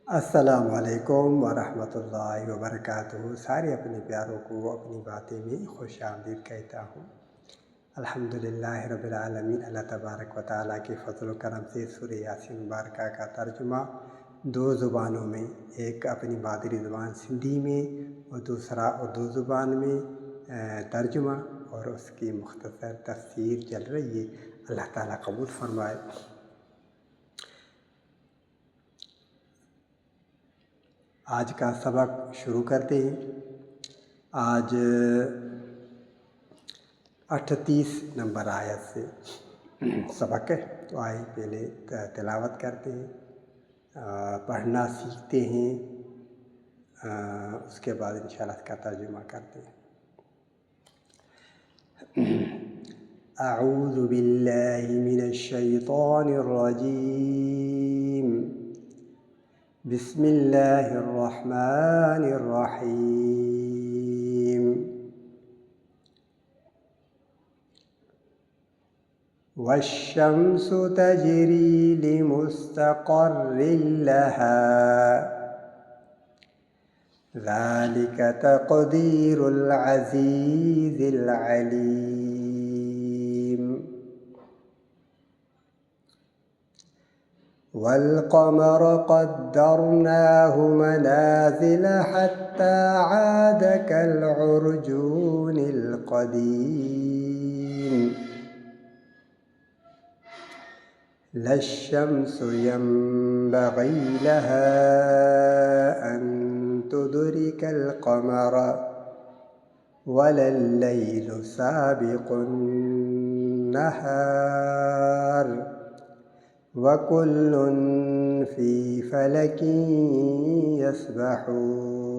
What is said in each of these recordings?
السلام علیکم ورحمۃ اللہ وبرکاتہ۔ سارے اپنے پیاروں کو اپنی باتیں میں خوش آمدید کہتا ہوں۔ الحمدللہ رب العالمین، اللہ تبارک و تعالیٰ کے فضل و کرم سے سورہ یاسین مبارکہ کا ترجمہ دو زبانوں میں، ایک اپنی مادری زبان سندھی میں اور دوسرا اردو زبان میں ترجمہ اور اس کی مختصر تفسیر چل رہی ہے۔ اللہ تعالیٰ قبول فرمائے۔ آج کا سبق شروع کرتے ہیں۔ آج 38 نمبر آیت سے سبق ہے، تو آئے پہلے تلاوت کرتے ہیں، پڑھنا سیکھتے ہیں، اس کے بعد انشاءاللہ اس کا ترجمہ کرتے ہیں۔ اعوذ باللہ من الشیطان الرجیم، بسم اللہ الرحمن الرحیم۔ والشمس تجری لمستقر لها ذلك تقدیر العزیز العلیم۔ والقمر قدرناه منازل حتى عاد كالعرجون القديم۔ لا الشمس ينبغي لها أن تدرك القمر ولا الليل سابق النهار وكل في فلك يسبحون۔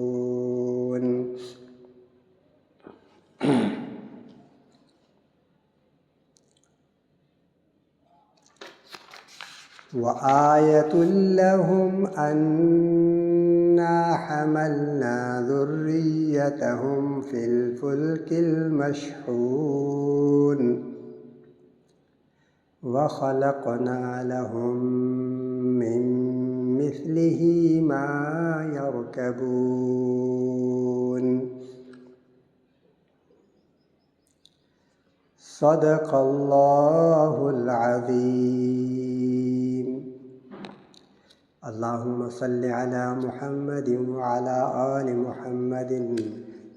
وآية لهم أنا حملنا ذريتهم في الفلك المشحون وخلقنا لهم من مثله ما يركبون۔ صدق اللہ العظیم۔ اللہم صل علی محمد وعلی آل محمد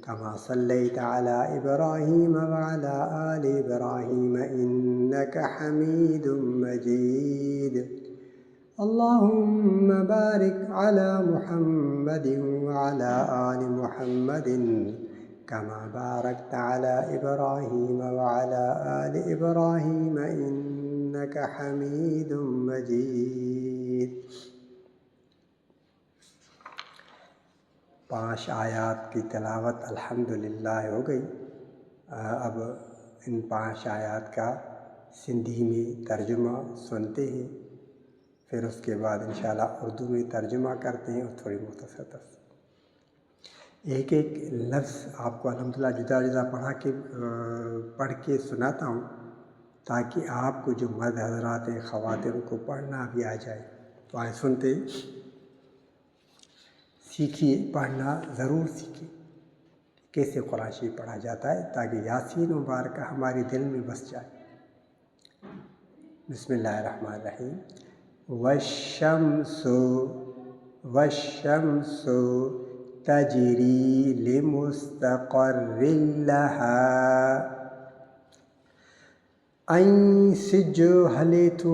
كما صليت على إبراهيم وعلى آل إبراهيم إنك حميد مجيد۔ اللهم بارك على محمد وعلى آل محمد كما باركت على إبراهيم وعلى آل إبراهيم إنك حميد مجيد۔ 5 آیات کی تلاوت الحمدللہ ہو گئی۔ اب ان 5 آیات کا سندھی میں ترجمہ سنتے ہیں، پھر اس کے بعد انشاءاللہ اردو میں ترجمہ کرتے ہیں اور تھوڑی مختصر تفصیل۔ ایک ایک لفظ آپ کو الحمدللہ جدا جدا پڑھ کے سناتا ہوں، تاکہ آپ کو جو مرد حضرات ہیں، خواتین کو پڑھنا بھی آ جائے۔ تو آئے سنتے ہیں، سیکھیے، پڑھنا ضرور سیکھیے کیسے قرآن شریف پڑھا جاتا ہے، تاکہ یاسین مبارکہ ہمارے دل میں بس جائے۔ بسم اللہ الرحمن الرحیم۔ والشمس تجری لمستقر لها۔ سج ہلے تو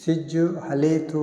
سج ہلے تو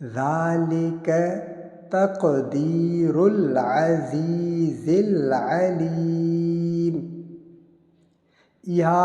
ذالک تقدیر العزیز العلیم۔ اها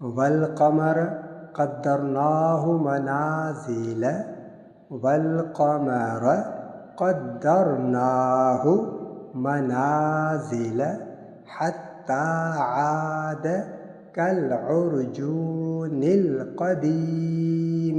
والقمر قدرناه منازل، والقمر قدرناه منازل حتى عاد كالعرجون القديم۔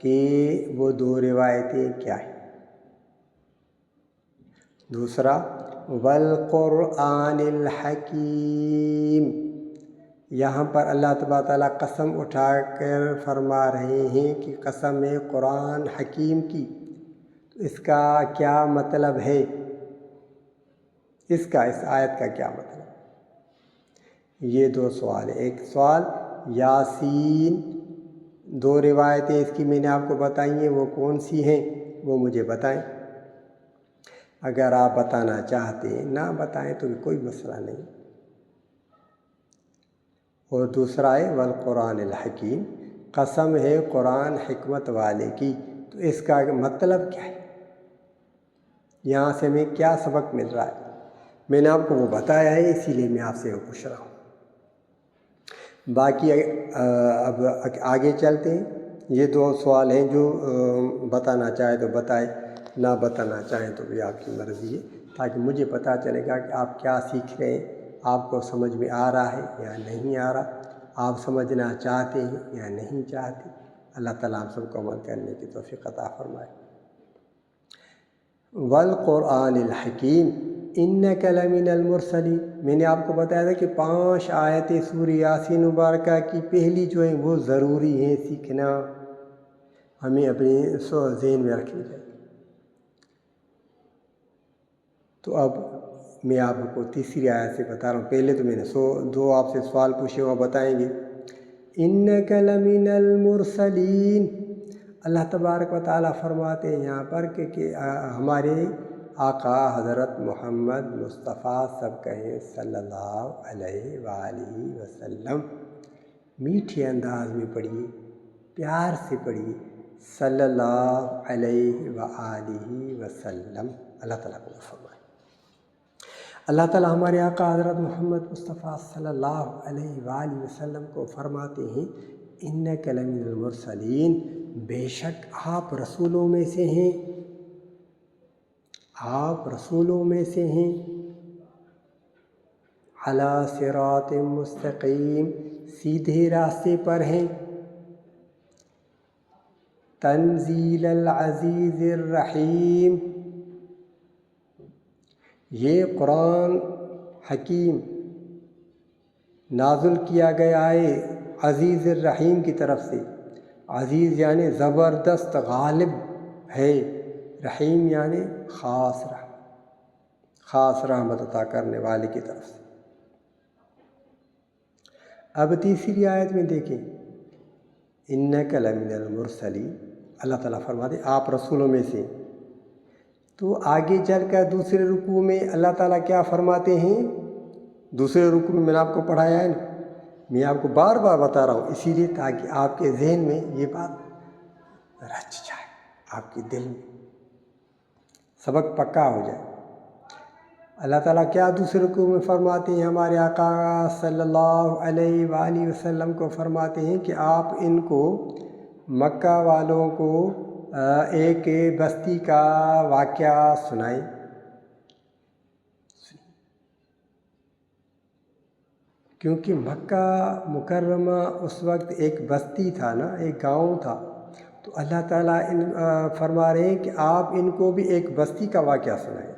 کہ وہ 2 روایتیں کیا ہیں۔ دوسرا والقرآن الحکیم، یہاں پر اللہ تبارک تعالیٰ قسم اٹھا کر فرما رہے ہیں کہ قسم ہے قرآن حکیم کی، تو اس کا کیا مطلب ہے؟ اس آیت کا کیا مطلب؟ یہ 2 سوال ہیں۔ ایک سوال یاسین، 2 روایتیں اس کی میں نے آپ کو بتائی ہیں، وہ کون سی ہیں وہ مجھے بتائیں۔ اگر آپ بتانا چاہتے ہیں نہ بتائیں تو کوئی مسئلہ نہیں۔ اور دوسرا ہے والقرآن الحکیم، قسم ہے قرآن حکمت والے کی، تو اس کا مطلب کیا ہے؟ یہاں سے ہمیں کیا سبق مل رہا ہے؟ میں نے آپ کو وہ بتایا ہے، اسی لیے میں آپ سے وہ پوچھ رہا ہوں۔ باقی اب آگے چلتے ہیں۔ یہ 2 سوال ہیں، جو بتانا چاہے تو بتائے، نہ بتانا چاہیں تو بھی آپ کی مرضی ہے، تاکہ مجھے پتہ چلے گا کہ آپ کیا سیکھ رہے ہیں، آپ کو سمجھ میں آ رہا ہے یا نہیں آ رہا، آپ سمجھنا چاہتے ہیں یا نہیں چاہتے۔ اللہ تعالیٰ ہم سب کو عمل کرنے کی توفیق عطا فرمائے۔ والقرآن الحکیم انک لمن المرسلین، میں نے آپ کو بتایا تھا کہ 5 آیتیں سورہ یاسین مبارکہ کی پہلی جو ہیں وہ ضروری ہیں سیکھنا، ہمیں اپنے ذہن میں رکھنی چاہیے۔ تو اب میں آپ کو تیسری آیت سے بتا رہا ہوں۔ پہلے تو میں نے 2 آپ سے سوال پوچھے، وہ بتائیں گے۔ انک لمن المرسلین، اللہ تبارک و تعالیٰ فرماتے ہیں یہاں پر کہ ہمارے آقا حضرت محمد مصطفیٰ سب کہیں صلی اللہ علیہ وآلہ وسلم، میٹھے انداز میں پڑھیے، پیار سے پڑھیے، صلی اللہ علیہ وآلہ وسلم، اللہ تعالیٰ کو فرمائے۔ اللہ تعالیٰ ہمارے آقا حضرت محمد مصطفیٰ صلی اللہ علیہ وآلہ وسلم کو فرماتے ہیں انک لمن المرسلین، بے شک آپ رسولوں میں سے ہیں، آپ رسولوں میں سے ہیں، علی صراط مستقیم، سیدھے راستے پر ہیں، تنزیل العزیز الرحیم، یہ قرآن حکیم نازل کیا گیا ہے عزیز الرحیم کی طرف سے۔ عزیز یعنی زبردست غالب ہے، رحیم یعنی خاص رحمت عطا کرنے والے کی طرف سے۔ اب تیسری آیت میں دیکھیں، انک لمن المرسلین، اللہ تعالیٰ فرماتے ہیں آپ رسولوں میں سے۔ تو آگے چل کر دوسرے رکوع میں اللہ تعالیٰ کیا فرماتے ہیں؟ دوسرے رکوع میں نے آپ کو پڑھایا ہے نا، میں آپ کو بار بار بتا رہا ہوں، اسی لیے تاکہ آپ کے ذہن میں یہ بات رچ جائے، آپ کے دل میں سبق پکا ہو جائے۔ اللہ تعالیٰ کیا دوسرے رکوع میں فرماتے ہیں؟ ہمارے آقا صلی اللہ علیہ وآلہ وسلم کو فرماتے ہیں کہ آپ ان کو، مکہ والوں کو ایک بستی کا واقعہ سنائیں۔ کیونکہ مکہ مکرمہ اس وقت ایک بستی تھا نا، ایک گاؤں تھا، تو اللہ تعالیٰ فرما رہے ہیں کہ آپ ان کو بھی ایک بستی کا واقعہ سنائیں،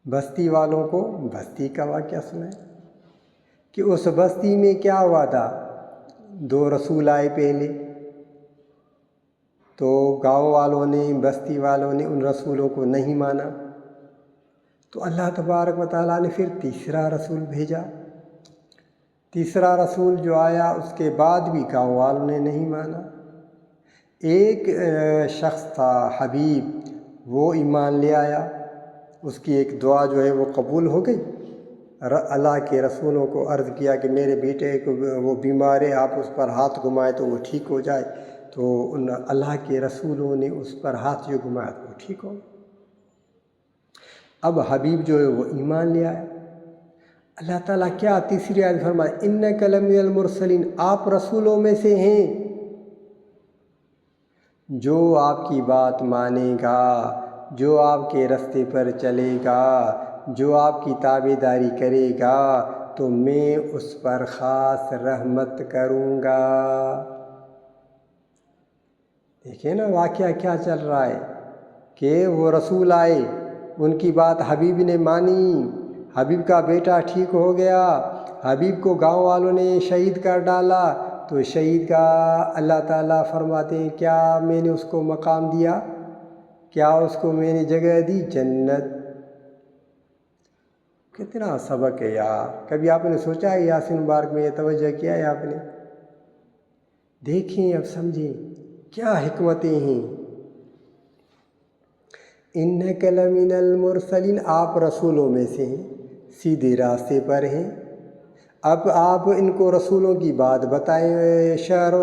بستی والوں کو بستی کا واقعہ سنائیں کہ اس بستی میں کیا ہوا تھا۔ 2 رسول آئے پہلے، تو گاؤں والوں نے، بستی والوں نے ان رسولوں کو نہیں مانا، تو اللہ تبارک و تعالیٰ نے پھر تیسرا رسول بھیجا۔ تیسرا رسول جو آیا اس کے بعد بھی گاؤں والوں نے نہیں مانا۔ ایک شخص تھا حبیب، وہ ایمان لے آیا، اس کی ایک دعا جو ہے وہ قبول ہو گئی۔ اللہ کے رسولوں کو عرض کیا کہ میرے بیٹے کو وہ بیمار ہے، آپ اس پر ہاتھ گھمائیں تو وہ ٹھیک ہو جائے، تو ان اللہ کے رسولوں نے اس پر ہاتھ جو گھمایا تو وہ ٹھیک ہو گیا۔ اب حبیب جو ہے وہ ایمان لے آیا۔ اللہ تعالیٰ کیا تیسری آیت فرمائے، انک لمن المرسلین، آپ رسولوں میں سے ہیں، جو آپ کی بات مانے گا، جو آپ کے راستے پر چلے گا، جو آپ کی تابعداری کرے گا، تو میں اس پر خاص رحمت کروں گا۔ دیکھیں نا واقعہ کیا چل رہا ہے کہ وہ رسول آئے، ان کی بات حبیب نے مانی، حبیب کا بیٹا ٹھیک ہو گیا، حبیب کو گاؤں والوں نے شہید کر ڈالا، تو شہید کا اللہ تعالیٰ فرماتے ہیں کیا میں نے اس کو مقام دیا، کیا اس کو میں نے جگہ دی، جنت۔ کتنا سبق ہے یار، کبھی آپ نے سوچا ہے یاسین مبارک میں یہ توجہ کیا ہے آپ نے؟ دیکھیں اب سمجھیں کیا حکمتیں ہیں۔ انک لمن المرسلین، آپ رسولوں میں سے ہیں، سیدھے راستے پر ہیں۔ اب آپ ان کو رسولوں کی بات بتائیں شہر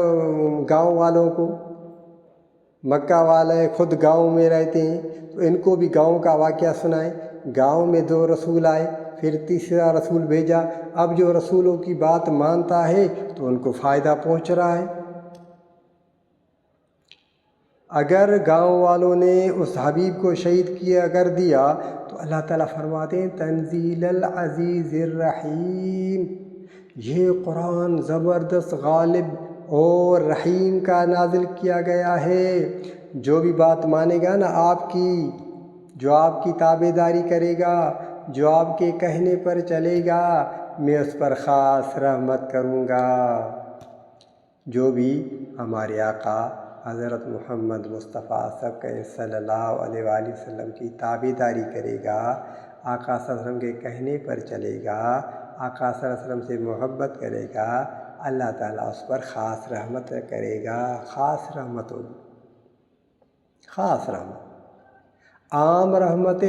گاؤں والوں کو، مکہ والے خود گاؤں میں رہتے ہیں تو ان کو بھی گاؤں کا واقعہ سنائیں۔ گاؤں میں 2 رسول آئے، پھر تیسرا رسول بھیجا، اب جو رسولوں کی بات مانتا ہے تو ان کو فائدہ پہنچ رہا ہے۔ اگر گاؤں والوں نے اس حبیب کو شہید کیا کر دیا تو اللہ تعالیٰ فرماتے ہیں تنزیل العزیز الرحیم، یہ قرآن زبردست غالب اور رحیم کا نازل کیا گیا ہے۔ جو بھی بات مانے گا نا آپ کی، جو آپ کی تابع داری کرے گا، جو آپ کے کہنے پر چلے گا، میں اس پر خاص رحمت کروں گا۔ جو بھی ہمارے آقا حضرت محمد مصطفیٰ صلی اللہ علیہ وآلہ وسلم کی تابع داری کرے گا، آقا صلی اللہ علیہ وسلم کے کہنے پر چلے گا، آقا صلی اللہ علیہ وسلم سے محبت کرے گا، اللہ تعالیٰ اس پر خاص رحمت کرے گا۔ خاص رحمت ہوگی، خاص رحمت، عام رحمت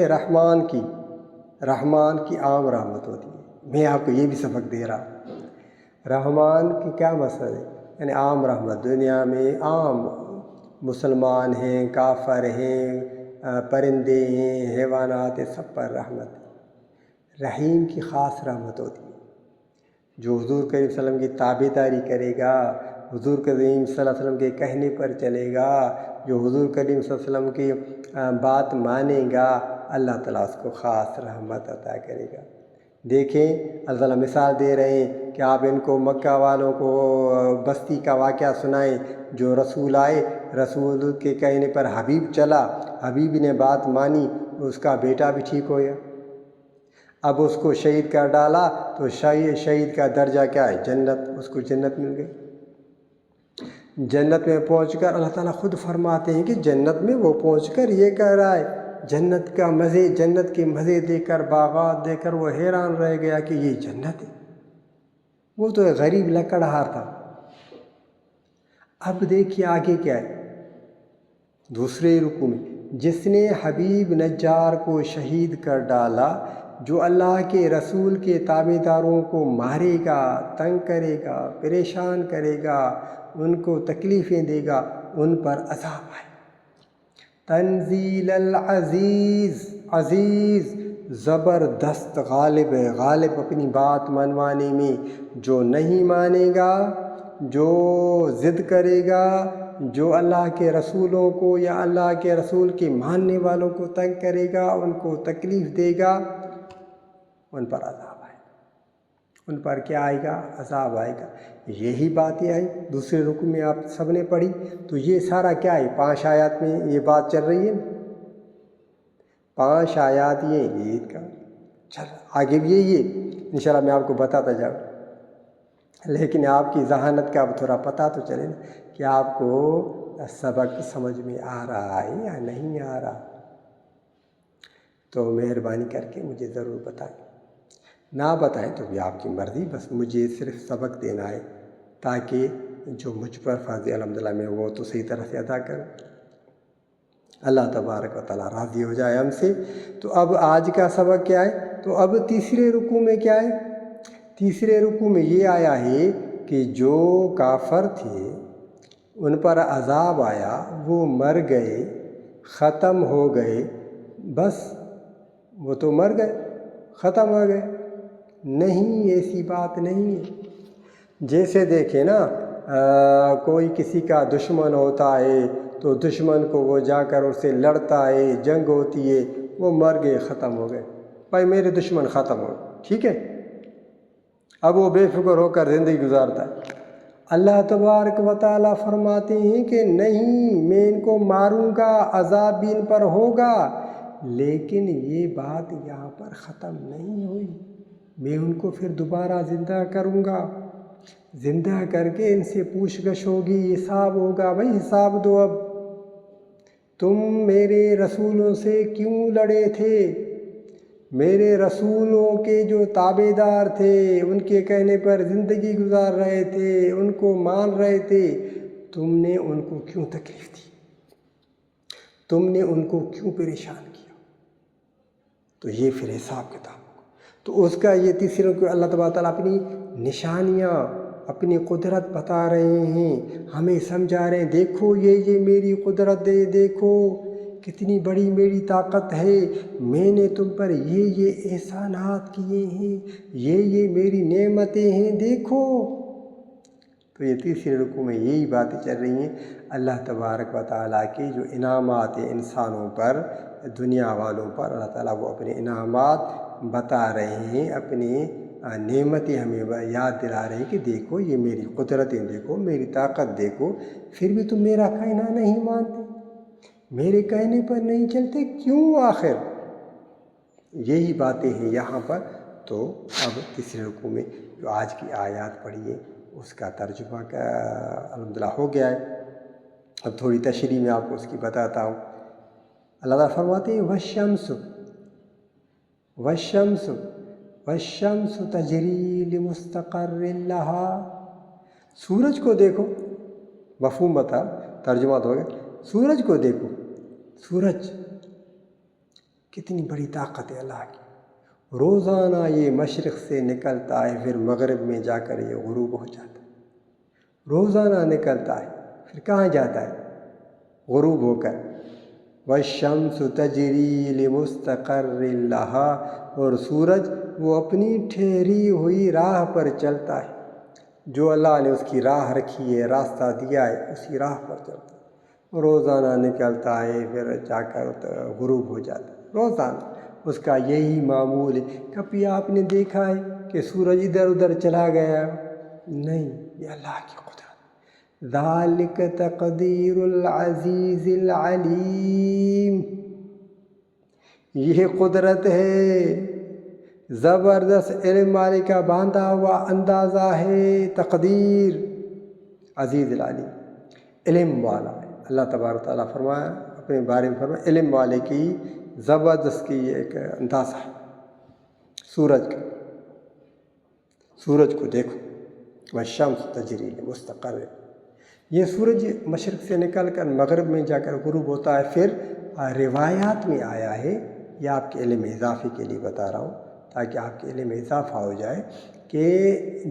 رحمان کی عام رحمت ہوتی ہے۔ میں آپ کو یہ بھی سبق دے رہا ہوں، رحمان کی کیا مقصد ہے، یعنی عام رحمت، دنیا میں عام مسلمان ہیں، کافر ہیں، پرندے ہیں، حیوانات ہیں، سب پر رحمت۔ رحیم کی خاص رحمت ہوتی ہے، جو حضور کریم صلی اللہ علیہ وسلم کی تابع داری کرے گا، حضور کریم صلی اللہ علیہ وسلم کے کہنے پر چلے گا، جو حضور کریم صلی اللہ علیہ وسلم کی بات مانے گا، اللہ تعالیٰ اس کو خاص رحمت عطا کرے گا۔ دیکھیں اللہ تعالیٰ مثال دے رہے ہیں کہ آپ ان کو مکہ والوں کو بستی کا واقعہ سنائیں، جو رسول آئے، رسول کے کہنے پر حبیب چلا، حبیب نے بات مانی، اس کا بیٹا بھی ٹھیک ہو گیا، اب اس کو شہید کر ڈالا تو شہید کا درجہ کیا ہے، جنت، اس کو جنت مل گئی۔ جنت میں پہنچ کر اللہ تعالیٰ خود فرماتے ہیں کہ جنت میں وہ پہنچ کر یہ کہہ رہا ہے، جنت کا مزے، جنت کے مزے دیکھ کر، باغات دیکھ کر وہ حیران رہ گیا کہ یہ جنت ہے، وہ تو ایک غریب لکڑہار تھا۔ اب دیکھیے آگے کیا ہے دوسرے رکوع میں، جس نے حبیب نجار کو شہید کر ڈالا، جو اللہ کے رسول کے تابع داروں کو مارے گا، تنگ کرے گا، پریشان کرے گا، ان کو تکلیفیں دے گا، ان پر عذاب آئے۔ تنزیل العزیز، عزیز زبردست غالب ہے، غالب اپنی بات منوانے میں، جو نہیں مانے گا، جو ضد کرے گا، جو اللہ کے رسولوں کو یا اللہ کے رسول کے ماننے والوں کو تنگ کرے گا، ان کو تکلیف دے گا، ان پر عذاب آئے گا۔ ان پر کیا آئے گا، عذاب آئے گا۔ یہی باتیں آئی دوسرے رکوع میں، آپ سب نے پڑھی، تو یہ سارا کیا ہے، 5 آیات میں یہ بات چل رہی ہے، 5 آیات یہ عید کا چل، آگے بھی یہی ہے، انشاءاللہ میں آپ کو بتاتا جاؤں، لیکن آپ کی ذہانت کا اب تھوڑا پتہ تو چلے نا کہ آپ کو سبق سمجھ میں آ رہا ہے یا نہیں آ رہا، تو مہربانی کر کے مجھے ضرور بتائیں، نہ بتائیں تو بھی آپ کی مرضی، بس مجھے صرف سبق دینا ہے تاکہ جو مجھ پر فرض الحمدللہ میں وہ تو صحیح طرح سے ادا کروں، اللہ تبارک و تعالیٰ راضی ہو جائے ہم سے۔ تو اب آج کا سبق کیا ہے، تو اب تیسرے رکوع میں کیا ہے، تیسرے رکوع میں یہ آیا ہے کہ جو کافر تھے ان پر عذاب آیا، وہ مر گئے، ختم ہو گئے، بس وہ تو مر گئے، ختم ہو گئے، نہیں ایسی بات نہیں ہے۔ جیسے دیکھیں نا کوئی کسی کا دشمن ہوتا ہے تو دشمن کو وہ جا کر اس سے لڑتا ہے، جنگ ہوتی ہے، وہ مر گئے، ختم ہو گئے، بھائی میرے دشمن ختم ہو گئے، ٹھیک ہے، اب وہ بے فکر ہو کر زندگی گزارتا ہے۔ اللہ تبارک و تعالیٰ فرماتے ہیں کہ نہیں، میں ان کو ماروں گا، عذاب بھی ان پر ہوگا، لیکن یہ بات یہاں پر ختم نہیں ہوئی، میں ان کو پھر دوبارہ زندہ کروں گا، زندہ کر کے ان سے پوچھ گچھ ہوگی، حساب ہوگا، بھائی حساب دو، اب تم میرے رسولوں سے کیوں لڑے تھے؟ میرے رسولوں کے جو تابع دار تھے، ان کے کہنے پر زندگی گزار رہے تھے، ان کو مان رہے تھے، تم نے ان کو کیوں تکلیف دی؟ تم نے ان کو کیوں پریشان کیا؟ تو یہ پھر حساب کتاب ہوگا۔ تو اس کا یہ تیسرے کو اللہ تبارک تعالیٰ اپنی نشانیاں، اپنی قدرت بتا رہے ہیں، ہمیں سمجھا رہے ہیں، دیکھو یہ میری قدرت ہے، دیکھو کتنی بڑی میری طاقت ہے، میں نے تم پر یہ احسانات کیے ہیں، یہ میری نعمتیں ہیں، دیکھو۔ تو یہ تیسرے رکوع میں یہی باتیں چل رہی ہیں، اللہ تبارک و تعالیٰ کے جو انعامات ہیں انسانوں پر، دنیا والوں پر، اللہ تعالیٰ وہ اپنے انعامات بتا رہے ہیں، اپنی نعمتیں ہمیں یاد دلا رہے ہیں کہ دیکھو یہ میری قدرتیں، دیکھو میری طاقت دیکھو، پھر بھی تم میرا کہنا نہیں مانتے، میرے کہنے پر نہیں چلتے، کیوں آخر؟ یہی باتیں ہیں یہاں پر۔ تو اب تیسرے رکوع میں جو آج کی آیات پڑھی ہے اس کا ترجمہ الحمدللہ ہو گیا ہے۔ اب تھوڑی تشریح میں آپ کو اس کی بتاتا ہوں۔ اللہ تعالیٰ فرماتے ہیں وَالشَّمْسُ تَجْرِي لِمُسْتَقَرٍّ لَهَا۔ سورج کو دیکھو، مفہوم بتا، ترجمہ تو ہو گیا۔ سورج کو دیکھو، سورج کتنی بڑی طاقت ہے اللہ کی، روزانہ یہ مشرق سے نکلتا ہے، پھر مغرب میں جا کر یہ غروب ہو جاتا ہے، روزانہ نکلتا ہے، پھر کہاں جاتا ہے؟ غروب ہو کر۔ وَالشَّمْسُ تَجْرِي لِمُسْتَقَرٍّ لَهَا، اور سورج وہ اپنی ٹھہری ہوئی راہ پر چلتا ہے، جو اللہ نے اس کی راہ رکھی ہے، راستہ دیا ہے، اسی راہ پر چلتا ہے، روزانہ نکلتا ہے، پھر جا کر غروب ہو جاتا ہے، روزانہ اس کا یہی معمول ہے۔ کبھی آپ نے دیکھا ہے کہ سورج ادھر ادھر چلا گیا؟ نہیں، یہ اللہ کی قدرت۔ ذالک تقدیر العزیز العلیم، یہ قدرت ہے، زبردست علم والے کا باندھا ہوا اندازہ ہے، تقدیر، عزیز العلیم، علم والا ہے۔ اللہ تبارک تعالیٰ فرمایا اپنے بارے میں، فرمایا علم والے کی زبردست کی ایک اندازہ ہے سورج کا۔ سورج کو دیکھو، والشمس تجری لمستقر، یہ سورج مشرق سے نکل کر مغرب میں جا کر غروب ہوتا ہے۔ پھر روایات میں آیا ہے، یہ آپ کے علم اضافے کے لیے بتا رہا ہوں تاکہ آپ کے علم اضافہ ہو جائے، کہ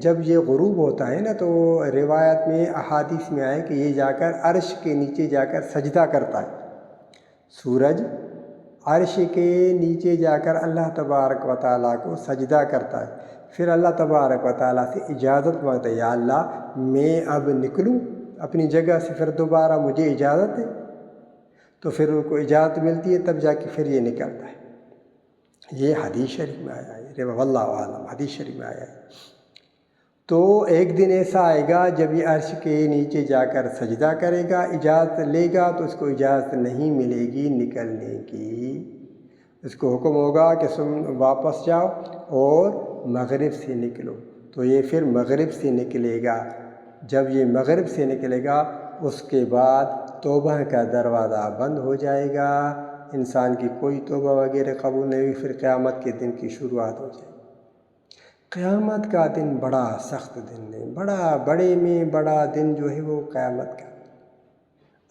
جب یہ غروب ہوتا ہے نا تو روایت میں، احادیث میں آیا کہ یہ جا کر عرش کے نیچے جا کر سجدہ کرتا ہے، سورج عرش کے نیچے جا کر اللہ تبارک و تعالیٰ کو سجدہ کرتا ہے، پھر اللہ تبارک و تعالیٰ سے اجازت مانگتا ہے، یا اللہ میں اب نکلوں اپنی جگہ سے، پھر دوبارہ مجھے اجازت ہے، تو پھر ان کو اجازت ملتی ہے، تب جا کے پھر یہ نکلتا ہے۔ یہ حدیث شریف میں آیا ہے، واللہ عالم، حدیث شریف میں آیا ہے۔ تو ایک دن ایسا آئے گا جب یہ عرش کے نیچے جا کر سجدہ کرے گا، اجازت لے گا، تو اس کو اجازت نہیں ملے گی نکلنے کی، اس کو حکم ہوگا کہ تم واپس جاؤ اور مغرب سے نکلو، تو یہ پھر مغرب سے نکلے گا۔ جب یہ مغرب سے نکلے گا اس کے بعد توبہ کا دروازہ بند ہو جائے گا، انسان کی کوئی توبہ وغیرہ قبول نہیں ہوئی، پھر قیامت کے دن کی شروعات ہو جائے گی۔ قیامت کا دن بڑا سخت دن ہے، بڑے میں بڑا دن جو ہے وہ قیامت کا۔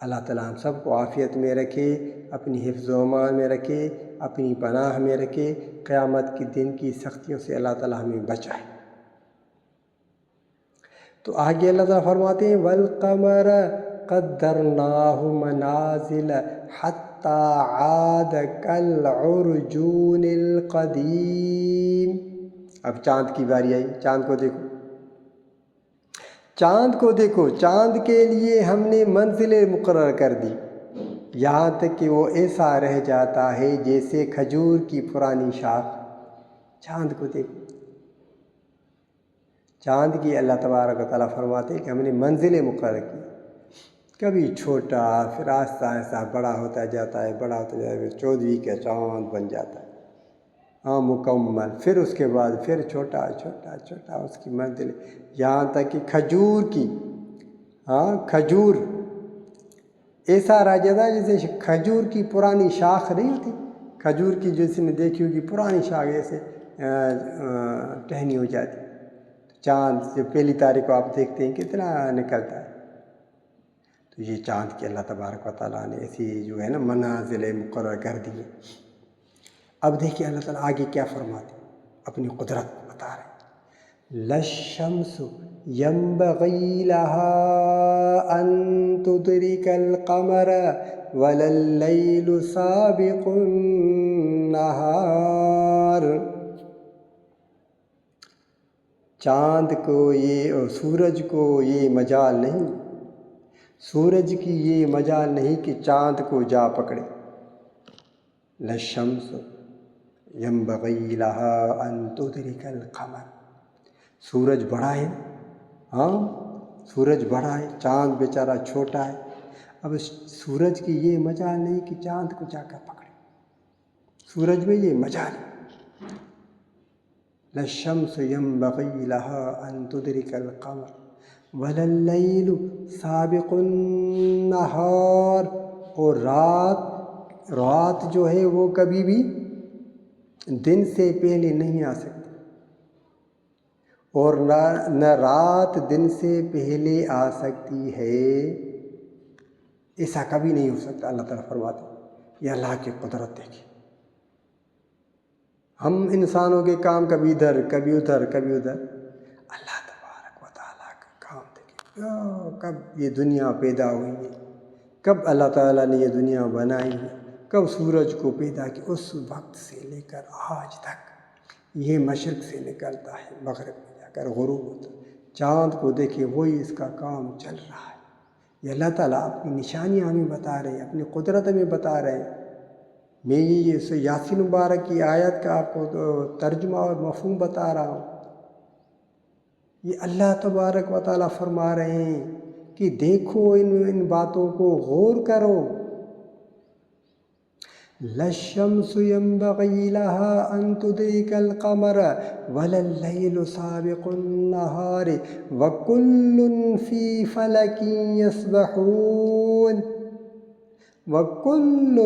اللہ تعالیٰ ہم سب کو عافیت میں رکھے، اپنی حفظ و امان میں رکھے، اپنی پناہ میں رکھے، قیامت کے دن کی سختیوں سے اللہ تعالیٰ ہمیں بچائے۔ تو آگے اللہ تعالیٰ فرماتے ہیں وَالْقَمَرَ قَدَّرْنَاهُ مَنَازِلَ حَتَّى عَادَ كَالْعُرْجُونِ الْقَدِيمِ۔ اب چاند کی باری آئی، چاند کو دیکھو، چاند کو دیکھو، چاند کے لیے ہم نے منزلیں مقرر کر دی، یہاں تک کہ وہ ایسا رہ جاتا ہے جیسے کھجور کی پرانی شاخ۔ چاند کو دیکھو، چاند کی اللہ تبارک و تعالیٰ فرماتے ہیں کہ ہم نے منزلیں مقرر کی، کبھی چھوٹا، پھر آہستہ آہستہ بڑا ہوتا جاتا ہے، بڑا ہوتا جاتا ہے، 14ویں کا چاند بن جاتا ہے مکمل، پھر اس کے بعد پھر چھوٹا چھوٹا چھوٹا اس کی منزل، یہاں تک کہ کھجور کی کھجور ایسا رہ جاتا ہے جیسے کھجور کی پرانی شاخ نہیں ہوتی، کھجور کی جس نے دیکھی ہوگی پرانی شاخ ایسے ٹہنی ہو جاتی، چاند جو پہلی تاریخ کو آپ دیکھتے ہیں کتنا نکلتا ہے۔ تو یہ چاند کی اللہ تبارک و تعالیٰ نے ایسی جو ہے نا منازل مقرر کر دی ہے۔ اب دیکھیے اللہ تعالیٰ آگے کیا فرماتے ہیں، اپنی قدرت بتا رہے ہیں، لَلشَّمْسُ يَنبَغِي لَهَا أَن تُدْرِكَ الْقَمَرَ وَلَا اللَّيْلُ سَابِقُ النَّهَارِ۔ چاند کو یہ اور سورج کو یہ مجال نہیں، سورج کی یہ مجال نہیں کہ چاند کو جا پکڑے۔ لَلشَّمْسُ يَنبَغِي لَهَا أَن تُدْرِكَ الْقَمَرَ، سورج بڑا ہے، سورج بڑا ہے، چاند بیچارہ چھوٹا ہے، اب سورج کی یہ مجال نہیں کہ چاند کو جا کر پکڑے، سورج میں یہ مجال ہے۔ لَلشَّمْسُ يَنبَغِي لَهَا أَن تُدْرِكَ الْقَمَرَ وَلَا اللَّيْلُ سَابِقُ النَّهَارِ، اور رات جو ہے وہ کبھی بھی دن سے پہلے نہیں آ سکتی، اور نہ رات دن سے پہلے آ سکتی ہے، ایسا کبھی نہیں ہو سکتا۔ اللہ تعالیٰ فرماتے ہیں، یہ اللہ کی قدرت دیکھیں۔ ہم انسانوں کے کام کبھی ادھر کبھی ادھر کبھی ادھر، اللہ تبارک و تعالیٰ کا کام دیکھیں، کب یہ دنیا پیدا ہوئی ہے، کب اللہ تعالیٰ نے یہ دنیا بنائی ہے، کب سورج کو پیدا کی، اس وقت سے لے کر آج تک یہ مشرق سے نکلتا ہے، مغرب میں جا کر غروب ہوتا ہے، چاند کو دیکھیں وہی اس کا کام چل رہا ہے۔ یہ اللہ تعالیٰ اپنی نشانیاں ہمیں بتا رہے ہیں، اپنی قدرت ہمیں بتا رہے ہیں۔ میں یہ یاسین مبارک کی آیت کا آپ کو ترجمہ اور مفہوم بتا رہا ہوں۔ یہ اللہ تبارک و تعالیٰ فرما رہے ہیں کہ دیکھو، ان باتوں کو غور کرو۔ لَلشَّمْسُ يَنبَغِي لَهَا أَن تُدْرِكَ الْقَمَرَ وَلَا اللَّيْلُ سَابِقُ النَّهَارِ وَكُلٌّ فِي فَلَكٍ يَسْبَحُونَ۔ وَكُلٌّ،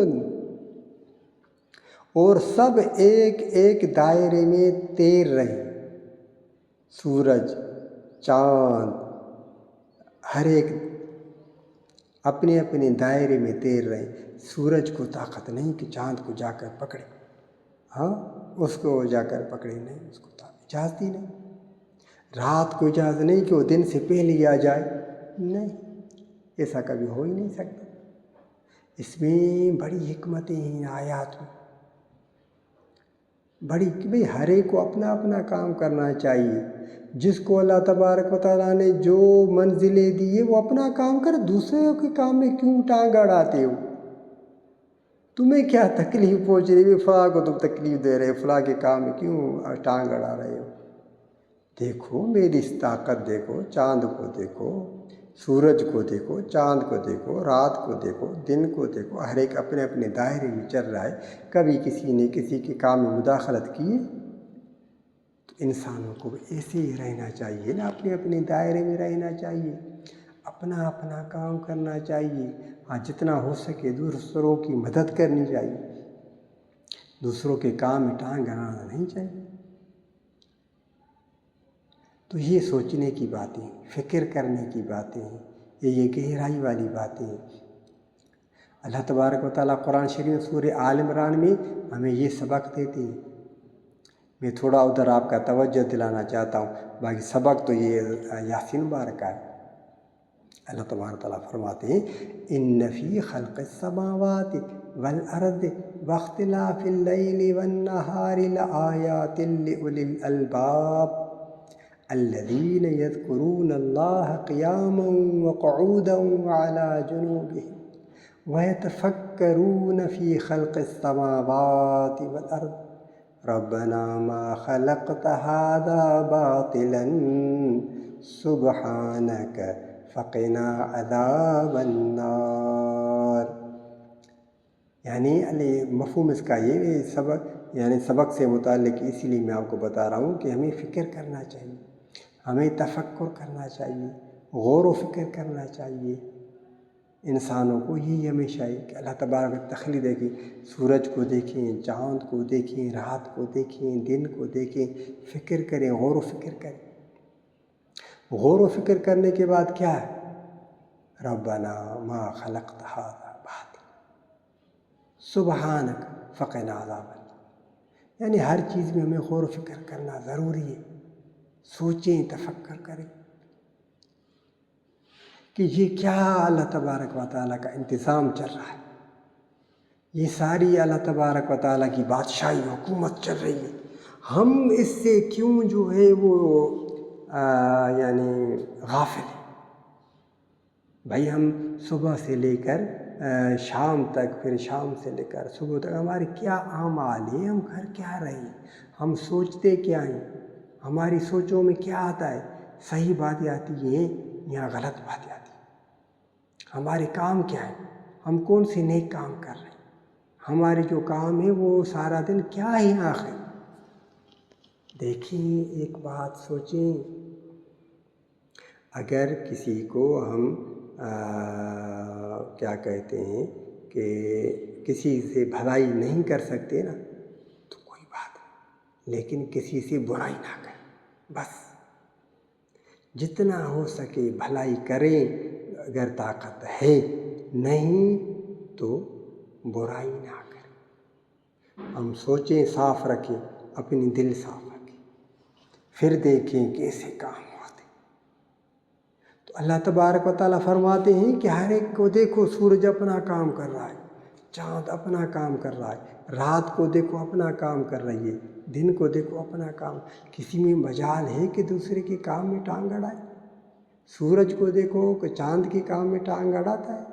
اور سب ایک ایک دائرے میں تیر رہے، سورج، چاند، ہر ایک اپنے اپنے دائرے میں تیر رہے۔ سورج کو طاقت نہیں کہ چاند کو جا کر پکڑے، اس کو جا کر پکڑے نہیں، اس کو اجازت ہی نہیں۔ رات کو اجازت نہیں کہ وہ دن سے پہلے ہی آ جائے، نہیں، ایسا کبھی ہو ہی نہیں سکتا۔ اس میں بڑی حکمتیں ہیں آیات میں، بڑی کہ بھئی ہر ایک کو اپنا اپنا کام کرنا چاہیے۔ جس کو اللہ تبارک و تعالیٰ نے جو منزلیں دی ہے وہ اپنا کام کر، دوسروں کے کام میں کیوں ٹانگ اڑاتے ہو؟ تمہیں کیا تکلیف پہنچ رہی ہے؟ فلاں کو تم تکلیف دے رہے ہو، فلاں کے کام میں کیوں ٹانگ اڑا رہے ہو؟ دیکھو میری اس طاقت، دیکھو چاند کو، دیکھو سورج کو، دیکھو چاند کو، دیکھو رات کو، دیکھو دن کو، دیکھو ہر ایک اپنے اپنے دائرے میں چل رہا ہے۔ کبھی کسی نے کسی کے کام میں مداخلت کی ہے؟ تو انسانوں کو ایسے ہی رہنا چاہیے نا، اپنے اپنے دائرے میں رہنا چاہیے، اپنا اپنا کام کرنا چاہیے۔ جتنا ہو سکے دوسروں کی مدد کرنی چاہیے، دوسروں کے کام میں ٹانگ اڑانا نہیں چاہیے۔ تو یہ سوچنے کی باتیں، فکر کرنے کی باتیں ہیں، یہ گہرائی والی باتیں ہیں۔ اللہ تبارک و تعالیٰ قرآن شریف سورہ آل عمران میں ہمیں یہ سبق دیتے ہیں۔ میں تھوڑا ادھر آپ کا توجہ دلانا چاہتا ہوں، باقی سبق تو یہ یاسین مبارک ہے۔ اللہ تبارک و تعالیٰ فرماتے ہیں، ان فی خلق السماوات والارض واختلاف اللیل والنہار لآیات لأولی الالباب الذین یذکرون اللہ قیاما وقعودا وعلی جنوبہم ویتفکرون فی خلق السماوات والارض ربنا ما خلقت هذا باطلا سبحانك فقنا عذاب النار۔ یعنی مفہوم اس کا یہ سبق سے متعلق اسی لیے میں آپ کو بتا رہا ہوں کہ ہمیں فکر کرنا چاہیے، ہمیں تفکر کرنا چاہیے، غور و فکر کرنا چاہیے انسانوں کو۔ یہی ہمیشہ ہے کہ اللہ تبارک تخلیق دیکھیں، سورج کو دیکھیں، چاند کو دیکھیں، رات کو دیکھیں، دن کو دیکھیں، فکر کریں، غور و فکر کریں۔ غور و فکر کرنے کے بعد کیا ہے؟ ربنا ما خلقت هذا باطلا سبحانک فقنا عذاب النار۔ یعنی ہر چیز میں ہمیں غور و فکر کرنا ضروری ہے، سوچیں، تفکر کریں کہ یہ کیا اللہ تبارک و تعالیٰ کا انتظام چل رہا ہے، یہ ساری اللہ تبارک و تعالیٰ کی بادشاہی حکومت چل رہی ہے، ہم اس سے کیوں جو ہے وہ یعنی غافل ہیں۔ بھائی ہم صبح سے لے کر شام تک، پھر شام سے لے کر صبح تک ہمارے کیا اعمال ہیں، ہم کر کیا رہے ہیں، ہم سوچتے کیا ہیں، ہماری سوچوں میں کیا آتا ہے، صحیح باتیں آتی ہیں یا غلط باتیں آتی ہیں، ہمارے کام کیا ہیں، ہم کون سے نیک کام کر رہے ہیں، ہمارے جو کام ہے وہ سارا دن کیا ہے آخر۔ دیکھیں ایک بات سوچیں، اگر کسی کو ہم کیا کہتے ہیں کہ کسی سے بھلائی نہیں کر سکتے نا تو کوئی بات نہیں، لیکن کسی سے برائی نہ کریں، بس جتنا ہو سکے بھلائی کریں اگر طاقت ہے، نہیں تو برائی نہ کریں۔ ہم سوچیں، صاف رکھیں، اپنی دل صاف رکھیں، پھر دیکھیں کیسے کام ہوتے۔ تو اللہ تبارک و تعالیٰ فرماتے ہیں کہ ہر ایک کو دیکھو، سورج اپنا کام کر رہا ہے، چاند اپنا کام کر رہا ہے، رات کو دیکھو اپنا کام کر رہی ہے، دن کو دیکھو اپنا کام۔ کسی میں مجال ہے کہ دوسرے کے کام میں ٹانگ اڑائے؟ سورج کو دیکھو کہ چاند کے کام میں ٹانگ اڑاتا ہے؟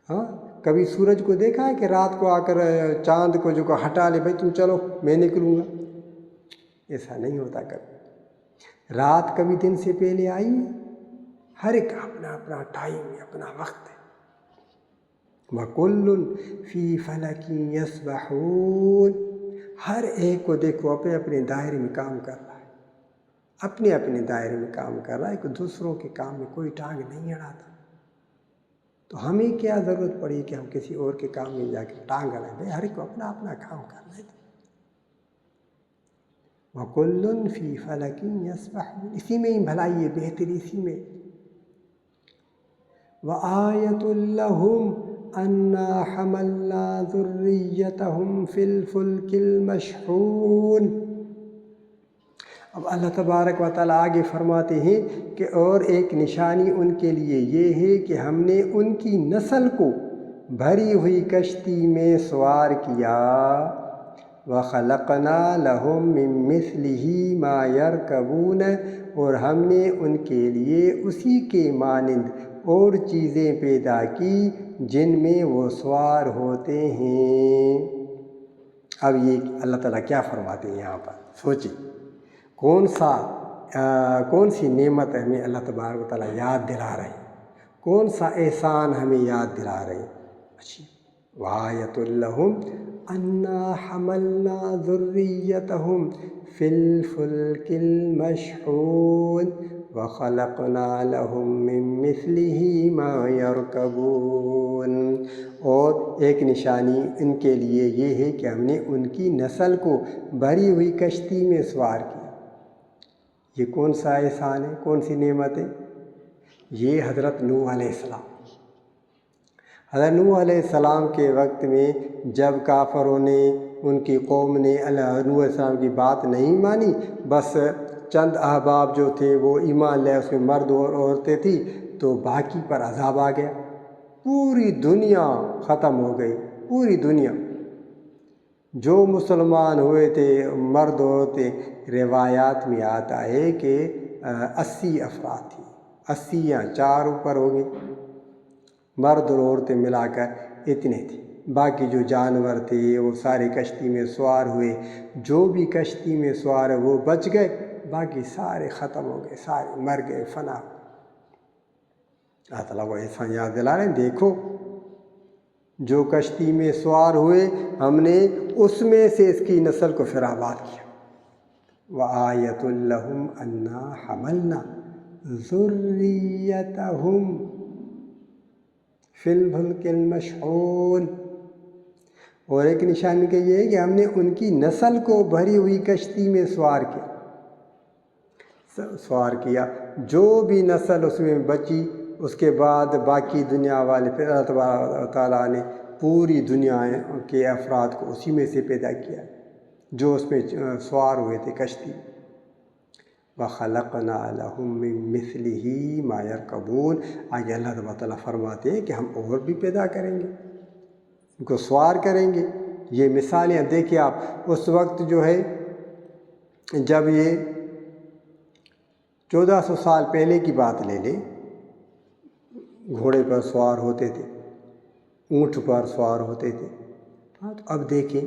ہاں، کبھی سورج کو دیکھا ہے کہ رات کو آ کر چاند کو جو ہٹا لے، بھائی تم چلو میں نکلوں گا؟ ایسا نہیں ہوتا کبھی۔ رات کبھی دن سے پہلے آئی؟ ہر ایک اپنا اپنا ٹائم ہے، اپنا وقت ہے۔ وَكُلٌّ فِي فَلَكٍ يَسْبَحُونَ۔ ہر ایک کو دیکھو اپنے اپنے دائرے میں کام کر رہا ہے، اپنے اپنے دائرے میں کام کر رہا ہے، کہ دوسروں کے کام میں کوئی ٹانگ نہیں اڑاتا۔ تو ہمیں کیا ضرورت پڑی کہ ہم کسی اور کے کام میں جا کے ٹانگ اڑائیں؟ بھائی ہر ایک کو اپنا اپنا کام کرنا ہے۔ وَكُلٌّ فِي فَلَكٍ يَسْبَحُونَ، اسی میں ہی بھلائی ہے، بہتری اسی میں۔ وَآيَةٌ لَّهُمْ أَنَّا حَمَلْنَا ذُرِّيَّتَهُمْ فِي الْفُلْكِ الْمَشْحُونِ۔ اب اللہ تبارک و تعالیٰ آگے فرماتے ہیں کہ اور ایک نشانی ان کے لیے یہ ہے کہ ہم نے ان کی نسل کو بھری ہوئی کشتی میں سوار کیا۔ وَخَلَقْنَا لَهُم مِّن مِّثْلِهِ مَا يَرْكَبُونَ، اور ہم نے ان کے لیے اسی کے مانند اور چیزیں پیدا کی جن میں وہ سوار ہوتے ہیں۔ اب یہ اللہ تعالیٰ کیا فرماتے ہیں یہاں پر؟ سوچیں، کون سی نعمت ہمیں اللہ تبارک و تعالیٰ یاد دلا رہے ہیں، کون سا احسان ہمیں یاد دلا رہے ہیں؟ اچھی وَآيَةٌ لَّهُمْ أَنَّا حَمَلْنَا ذُرِّيَّتَهُمْ فِي الْفُلْكِ الْمَشْحُونِ وَخَلَقْنَا لَهُم مِّن مِّثْلِهِ مَا يَرْكَبُونَ۔ اور ایک نشانی ان کے لیے یہ ہے کہ ہم نے ان کی نسل کو بھری ہوئی کشتی میں سوار کیا۔ یہ کون سا احسان ہے، کون سی نعمت ہے؟ یہ حضرت نوح علیہ السلام۔ حضرت نوح علیہ السلام کے وقت میں جب کافروں نے، ان کی قوم نے نوح علیہ السلام کی بات نہیں مانی، بس چند احباب جو تھے وہ ایمان لے، اس میں مرد اور عورتیں تھیں، تو باقی پر عذاب آ گیا، پوری دنیا ختم ہو گئی، پوری دنیا۔ جو مسلمان ہوئے تھے مرد عورتیں، روایات میں آتا ہے کہ 80 افراد تھے، 80 یا 4 اوپر ہو گئے، مرد اور عورتیں ملا کر اتنے تھے۔ باقی جو جانور تھے وہ سارے کشتی میں سوار ہوئے، جو بھی کشتی میں سوار ہے وہ بچ گئے، باقی سارے ختم ہو گئے، سارے مر گئے، فنا ہو گئے۔ اللہ تعالیٰ وہ ایسا یاد دلا رہے ہیں، دیکھو جو کشتی میں سوار ہوئے ہم نے اس میں سے اس کی نسل کو پھر آباد کیا۔ وَآیَةٌ لَهُمْ أَنَّا حَمَلْنَا ذُرِّيَّتَهُمْ فِي الْفُلْكِ الْمَشْحُونِ، اور ایک نشانی کا یہ ہے کہ ہم نے ان کی نسل کو بھری ہوئی کشتی میں سوار کیا، جو بھی نسل اس میں بچی اس کے بعد باقی دنیا والے، پھر اللہ تعالیٰ نے پوری دنیا کے افراد کو اسی میں سے پیدا کیا جو اس میں سوار ہوئے تھے کشتی۔ وَخَلَقْنَا لَهُم مِّن مِّثْلِهِ مَا يَرْكَبُونَ، آگے اللہ تعالیٰ فرماتے ہیں کہ ہم اور بھی پیدا کریں گے، ان کو سوار کریں گے۔ یہ مثالیں دیکھیں آپ، اس وقت جو ہے جب یہ 1400 سال پہلے کی بات لے لیں، گھوڑے پر سوار ہوتے تھے، اونٹ پر سوار ہوتے تھے، تو اب دیکھیں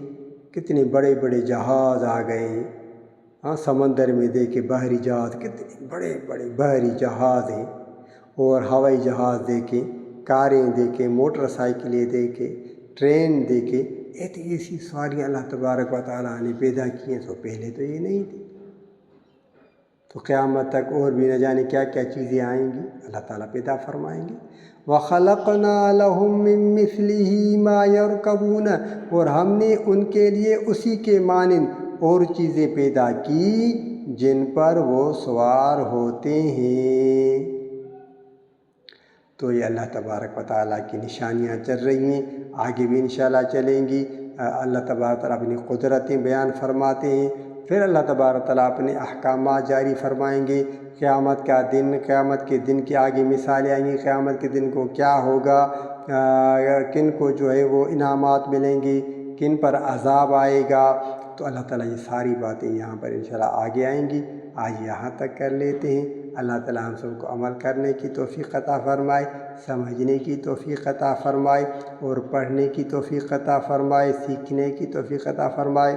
کتنے بڑے بڑے جہاز آ گئے ہیں۔ سمندر میں دیکھیں بحری جہاز، کتنے بڑے بڑے بحری جہاز ہیں، اور ہوائی جہاز دیکھیں، کاریں دیکھیں، موٹر سائیکلیں دیکھیں، ٹرین دیکھیں، ایسی سواریاں اللہ تبارک و تعالیٰ نے پیدا کی ہیں، تو پہلے تو یہ نہیں تھی۔ تو قیامت تک اور بھی نہ جانے کیا کیا چیزیں آئیں گی، اللہ تعالیٰ پیدا فرمائیں گے۔ وَخَلَقْنَا لَهُم مِّن مِّثْلِهِ مَا يَرْكَبُونَ، اور ہم نے ان کے لیے اسی کے مانند اور چیزیں پیدا کی جن پر وہ سوار ہوتے ہیں۔ تو یہ اللہ تبارک و تعالیٰ کی نشانیاں چل رہی ہیں، آگے بھی انشاءاللہ چلیں گی۔ اللہ تبارک و تعالیٰ اپنی قدرتیں بیان فرماتے ہیں، پھر اللہ تبارک و تعالیٰ اپنے احکامات جاری فرمائیں گے۔ قیامت کا دن، قیامت کے دن کی آگے مثالیں آئیں گی، قیامت کے دن کو کیا ہوگا، کن کو جو ہے وہ انعامات ملیں گے، کن پر عذاب آئے گا۔ تو اللہ تعالیٰ یہ ساری باتیں یہاں پر انشاءاللہ آگے آئیں گی۔ آج یہاں تک کر لیتے ہیں۔ اللہ تعالیٰ ہم سب کو عمل کرنے کی توفیق عطا فرمائے، سمجھنے کی توفیق عطا فرمائے، اور پڑھنے کی توفیق عطا فرمائے، سیکھنے کی توفیق عطا فرمائے۔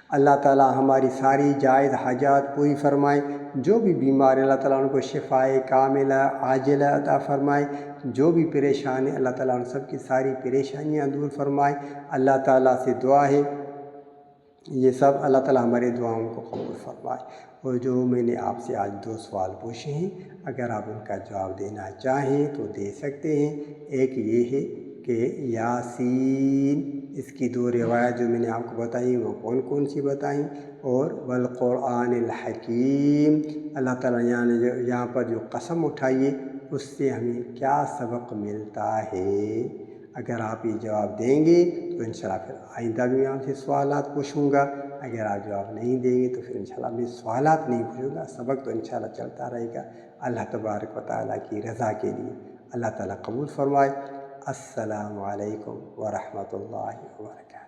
اللہ تعالیٰ ہماری ساری جائز حاجات پوری فرمائے، جو بھی بیمار ہیں اللہ تعالیٰ ان کو شفائے کاملہ عاجلہ عطا فرمائے، جو بھی پریشان ہیں اللہ تعالیٰ ان سب کی ساری پریشانیاں دور فرمائے۔ اللہ تعالیٰ سے دعا ہے یہ سب اللہ تعالیٰ ہمارے دعاؤں کو قبول فرمائے۔ اور جو میں نے آپ سے آج 2 سوال پوچھے ہیں، اگر آپ ان کا جواب دینا چاہیں تو دے سکتے ہیں۔ ایک یہ ہے کہ یاسین، اس کی 2 روایت جو میں نے آپ کو بتائیں وہ کون کون سی بتائیں، اور والقرآن الحکیم، اللہ تعالیٰ یہاں پر جو قسم اٹھائیے اس سے ہمیں کیا سبق ملتا ہے۔ اگر آپ یہ جواب دیں گے تو انشاءاللہ پھر آئندہ بھی میں آپ سے سوالات پوچھوں گا، اگر آپ جواب نہیں دیں گے تو پھر انشاءاللہ میں سوالات نہیں پوچھوں گا، سبق تو انشاءاللہ چلتا رہے گا اللہ تبارک و تعالیٰ کی رضا کے لیے۔ اللہ تعالیٰ قبول فرمائے۔ السلام علیکم ورحمۃ اللہ وبرکاتہ۔